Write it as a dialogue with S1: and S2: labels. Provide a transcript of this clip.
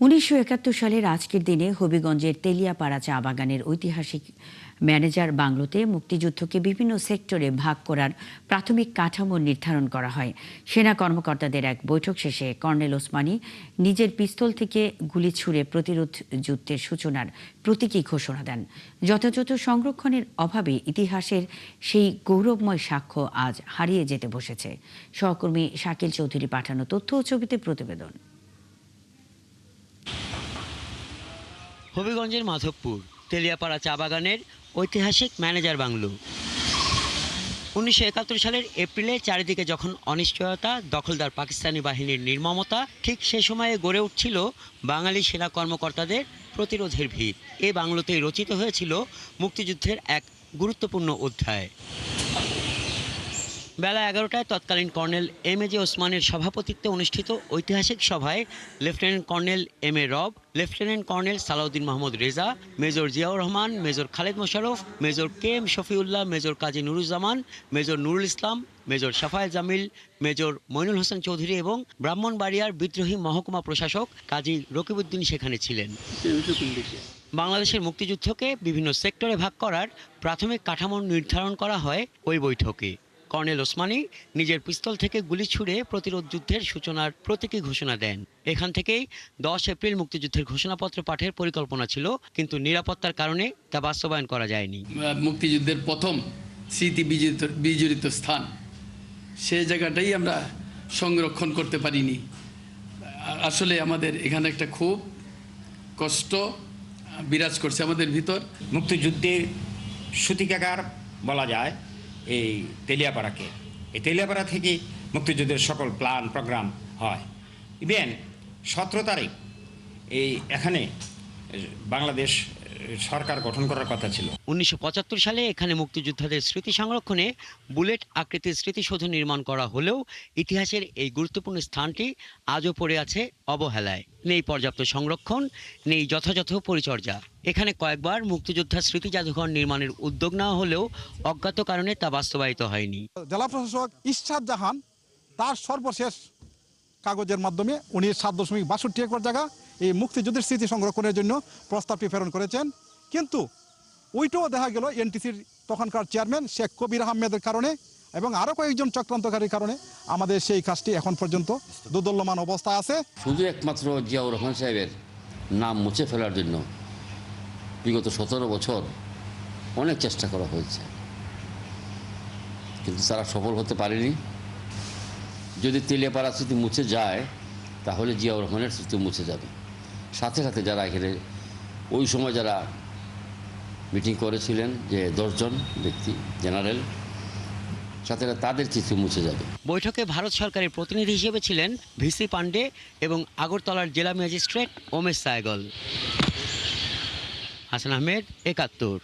S1: 1971 সালের আজকের দিনে হবিগঞ্জের তেলিয়াপাড়া চা বাগানের ঐতিহাসিক ম্যানেজার বাংলোতে মুক্তিযুদ্ধকে বিভিন্ন সেক্টরে ভাগ করার প্রাথমিক কাঠামো নির্ধারণ করা হয়। সেনা কর্মকর্তাদের এক বৈঠক শেষে কর্নেল ওসমানী নিজের পিস্তল থেকে গুলি ছুড়ে প্রতিরোধ যুদ্ধের সূচনার প্রতীকী ঘোষণা দেন। যথাযথ সংরক্ষণের অভাবে ইতিহাসের সেই গৌরবময় সাক্ষ্য আজ হারিয়ে যেতে বসেছে। সহকর্মী শাকিল চৌধুরী পাঠানো তথ্য ও ছবিতে প্রতিবেদন।
S2: হবিগঞ্জের মাধবপুর তেলিয়াপাড়া চা বাগানের ঐতিহাসিক ম্যানেজার বাংলো। 1971 সালের এপ্রিলে চারিদিকে যখন অনিশ্চয়তা, দখলদার পাকিস্তানি বাহিনীর নির্মমতা, ঠিক সে সময়ে গড়ে উঠছিল বাঙালি সেনা কর্মকর্তাদের প্রতিরোধের ভিত। এ বাংলোতেই রচিত হয়েছিল মুক্তিযুদ্ধের এক গুরুত্বপূর্ণ অধ্যায়। বেলা 11টায় তৎকালীন কর্নেল এম.এ.জে. ওসমানের সভাপতিত্বে অনুষ্ঠিত ঐতিহাসিক সভায় lieutenant colonel M A. Rab, lieutenant colonel Salauddin Mahmud Reza, major Ziaur Rahman, major Khaled Mosharraf, major K M. Shafiullah, major Kazi Nuruzzaman, major Nurul Islam, major Safayet Jamil, major Moinul Hossain Chowdhury এবং ব্রাহ্মণবাড়িয়ার বিদ্রোহী মহকুমা প্রশাসক কাজী রকিবউদ্দিন সেখানে ছিলেন। বাংলাদেশের মুক্তিযুদ্ধকে বিভিন্ন সেক্টরে ভাগ করার প্রাথমিক কাঠামো নির্ধারণ করা হয় ওই বৈঠকে। কর্নেল ওসমানী নিজের পিস্তল থেকে গুলি ছুড়ে প্রতিরোধ যুদ্ধের সূচনার প্রতীকী ঘোষণা দেন। এখান থেকেই 10 এপ্রিল মুক্তিযুদ্ধের ঘোষণাপত্র পাঠের পরিকল্পনা ছিল, কিন্তু নিরাপত্তার কারণে তা বাস্তবায়ন করা যায়নি।
S3: মুক্তিযুদ্ধের প্রথম স্মৃতি বিজড়িত স্থান, সে জায়গাটাই আমরা সংরক্ষণ করতে পারিনি। আসলে আমাদের এখানে একটা খুব কষ্ট বিরাজ করছে আমাদের ভিতর।
S4: মুক্তিযুদ্ধের সূতিকাগার বলা যায় এই তেলিয়াপাড়াকে। এই তেলিয়াপাড়া থেকে মুক্তিযুদ্ধের সকল প্ল্যান প্রোগ্রাম হয়। ইভেন 17 তারিখ এখানে বাংলাদেশ সরকার গঠন করার কথা ছিল।
S2: 1975 সালে এখানে মুক্তিযোদ্ধাদের স্মৃতি সংরক্ষণে বুলেট আকৃতির স্মৃতিসৌধ নির্মাণ করা হলেও ইতিহাসের এই গুরুত্বপূর্ণ স্থানটি আজও পড়ে আছে অবহেলায়। নেই পর্যাপ্ত সংরক্ষণ, নেই যথাযথ পরিচর্যা। এখানে কয়েকবার মুক্তিযোদ্ধা স্মৃতি জাদুঘর নির্মাণের উদ্যোগ নেওয়া হলেও অজ্ঞাত কারণে তা বাস্তবায়িত হয়নি।
S5: জেলা প্রশাসক ইশরাত জাহান তার সর্বশেষ কাগজের মাধ্যমে উনি 7.62 একর জায়গা এই মুক্তিযুদ্ধের স্মৃতি সংরক্ষণের জন্য প্রস্তাবটি প্রেরণ করেছেন, কিন্তু ওইটাও দেখা গেল এনটিসির তখনকার চেয়ারম্যান শেখ কবির আহমেদের কারণে এবং আরও কয়েকজন চক্রান্তকারীর কারণে আমাদের সেই কাজটি এখন পর্যন্ত দোদুল্যমান অবস্থায় আছে।
S6: শুধু একমাত্র জিয়াউর রহমান সাহেবের নাম মুছে ফেলার জন্য বিগত 17 বছর অনেক চেষ্টা করা হয়েছে, কিন্তু তারা সফল হতে পারেনি। যদি তেলিয়াপাড়া স্মৃতি মুছে যায় তাহলে জিয়াউর রহমানের স্মৃতি মুছে যাবে। সাথে সাথে যারা এখানে ওই সময় যারা মিটিং করেছিলেন, যে 10 জন ব্যক্তি জেনারেল, সাথে তাদের স্মৃতি মুছে যাবে।
S2: বৈঠকে ভারত সরকারের প্রতিনিধি হিসেবে ছিলেন ভিসি পান্ডে এবং আগরতলার জেলা ম্যাজিস্ট্রেট ওমেশ সায়গল। হাসান আহমেদ, 71।